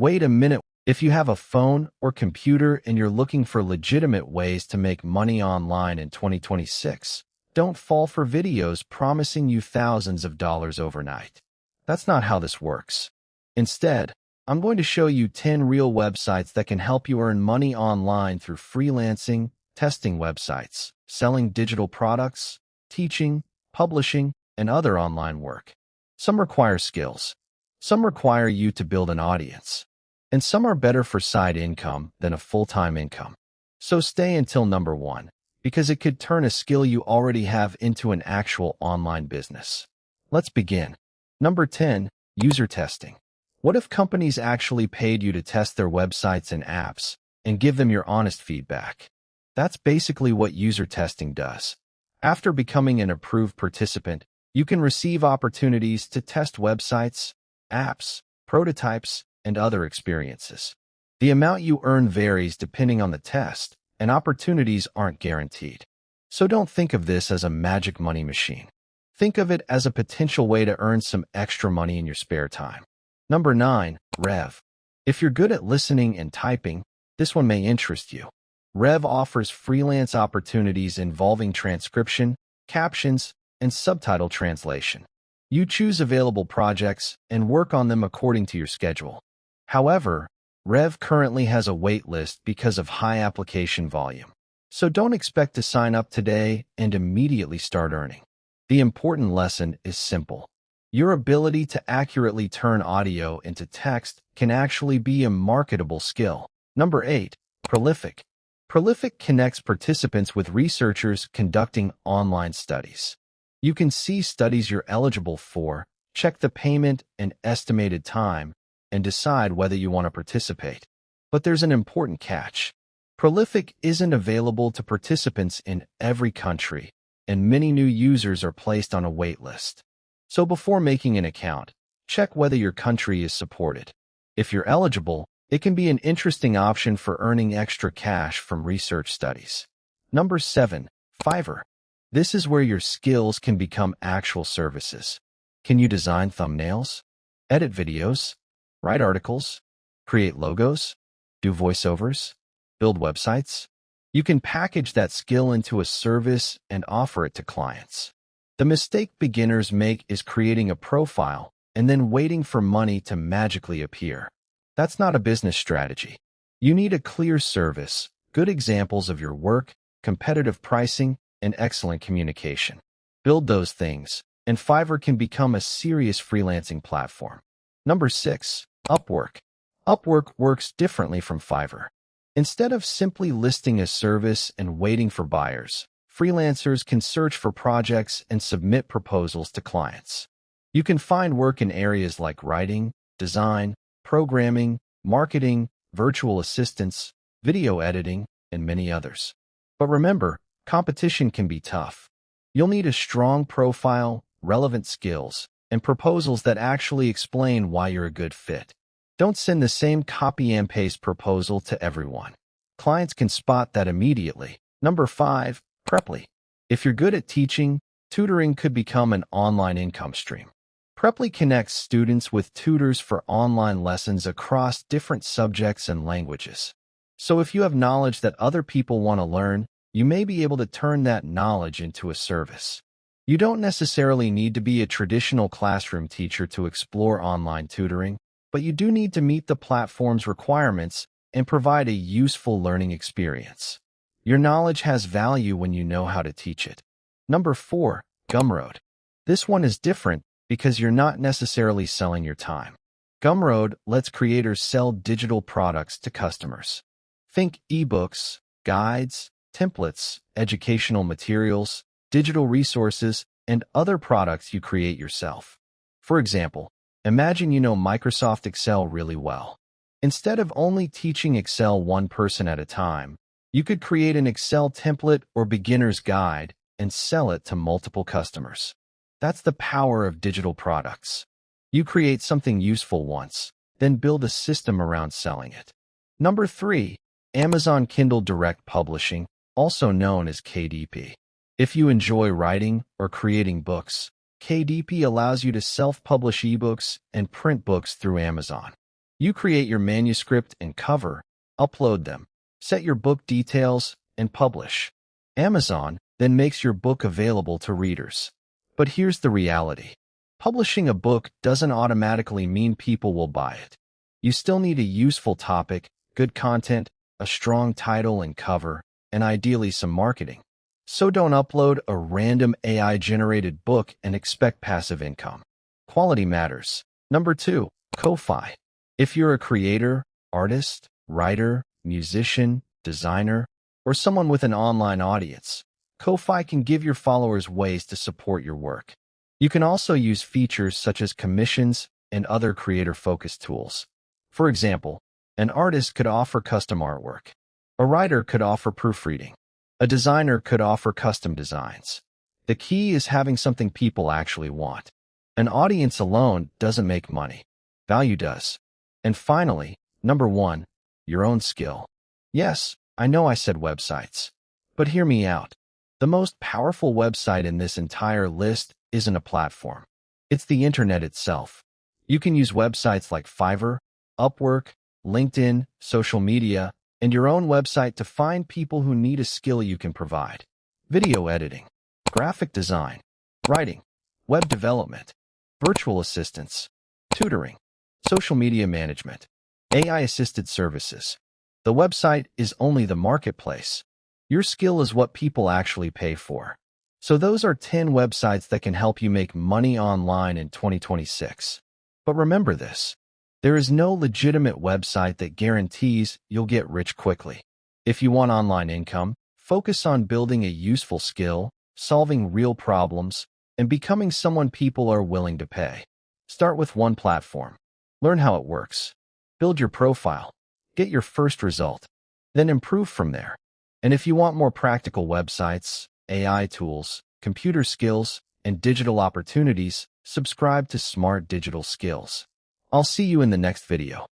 Wait a minute. If you have a phone or computer and you're looking for legitimate ways to make money online in 2026, don't fall for videos promising you thousands of dollars overnight. That's not how this works. Instead, I'm going to show you 10 real websites that can help you earn money online through freelancing, testing websites, selling digital products, teaching, publishing, and other online work. Some require skills. Some require you to build an audience. And some are better for side income than a full-time income. So stay until number 1, because it could turn a skill you already have into an actual online business. Let's begin. Number 10, user testing. What if companies actually paid you to test their websites and apps and give them your honest feedback? That's basically what user testing does. After becoming an approved participant, you can receive opportunities to test websites, apps, prototypes, and other experiences. The amount you earn varies depending on the test, and opportunities aren't guaranteed. So don't think of this as a magic money machine. Think of it as a potential way to earn some extra money in your spare time. Number 9, Rev. If you're good at listening and typing, this one may interest you. Rev offers freelance opportunities involving transcription, captions, and subtitle translation. You choose available projects and work on them according to your schedule. However, Rev currently has a wait list because of high application volume. So don't expect to sign up today and immediately start earning. The important lesson is simple. Your ability to accurately turn audio into text can actually be a marketable skill. Number 8, Prolific. Prolific connects participants with researchers conducting online studies. You can see studies you're eligible for, check the payment and estimated time, and decide whether you want to participate. But there's an important catch. Prolific isn't available to participants in every country, and many new users are placed on a wait list. So before making an account, check whether your country is supported. If you're eligible, it can be an interesting option for earning extra cash from research studies. Number 7, Fiverr. This is where your skills can become actual services. Can you design thumbnails, edit videos, write articles, create logos, do voiceovers, build websites? You can package that skill into a service and offer it to clients. The mistake beginners make is creating a profile and then waiting for money to magically appear. That's not a business strategy. You need a clear service, good examples of your work, competitive pricing, and excellent communication. Build those things, and Fiverr can become a serious freelancing platform. Number 6, Upwork. Upwork works differently from Fiverr. Instead of simply listing a service and waiting for buyers, freelancers can search for projects and submit proposals to clients. You can find work in areas like writing, design, programming, marketing, virtual assistants, video editing, and many others. But remember, competition can be tough. You'll need a strong profile, relevant skills, and proposals that actually explain why you're a good fit. Don't send the same copy and paste proposal to everyone. Clients can spot that immediately. Number 5, Preply. If you're good at teaching, tutoring could become an online income stream. Preply connects students with tutors for online lessons across different subjects and languages. So if you have knowledge that other people want to learn, you may be able to turn that knowledge into a service. You don't necessarily need to be a traditional classroom teacher to explore online tutoring, but you do need to meet the platform's requirements and provide a useful learning experience. Your knowledge has value when you know how to teach it. Number 4, Gumroad. This one is different because you're not necessarily selling your time. Gumroad lets creators sell digital products to customers. Think ebooks, guides, templates, educational materials, digital resources, and other products you create yourself. For example, imagine you know Microsoft Excel really well. Instead of only teaching Excel one person at a time, you could create an Excel template or beginner's guide and sell it to multiple customers. That's the power of digital products. You create something useful once, then build a system around selling it. Number 3, Amazon Kindle Direct Publishing, also known as KDP. If you enjoy writing or creating books, KDP allows you to self-publish ebooks and print books through Amazon. You create your manuscript and cover, upload them, set your book details, and publish. Amazon then makes your book available to readers. But here's the reality. Publishing a book doesn't automatically mean people will buy it. You still need a useful topic, good content, a strong title and cover, and ideally some marketing. So don't upload a random AI-generated book and expect passive income. Quality matters. Number 2, Ko-Fi. If you're a creator, artist, writer, musician, designer, or someone with an online audience, Ko-Fi can give your followers ways to support your work. You can also use features such as commissions and other creator-focused tools. For example, an artist could offer custom artwork. A writer could offer proofreading. A designer could offer custom designs. The key is having something people actually want. An audience alone doesn't make money. Value does. And finally, number 1, your own skill. Yes, I know I said websites. But hear me out. The most powerful website in this entire list isn't a platform. It's the internet itself. You can use websites like Fiverr, Upwork, LinkedIn, social media, and your own website to find people who need a skill you can provide. Video editing, graphic design, writing, web development, virtual assistants, tutoring, social media management, AI-assisted services. The website is only the marketplace. Your skill is what people actually pay for. So those are 10 websites that can help you make money online in 2026. But remember this. There is no legitimate website that guarantees you'll get rich quickly. If you want online income, focus on building a useful skill, solving real problems, and becoming someone people are willing to pay. Start with one platform. Learn how it works. Build your profile. Get your first result. Then improve from there. And if you want more practical websites, AI tools, computer skills, and digital opportunities, subscribe to Smart Digital Skills. I'll see you in the next video.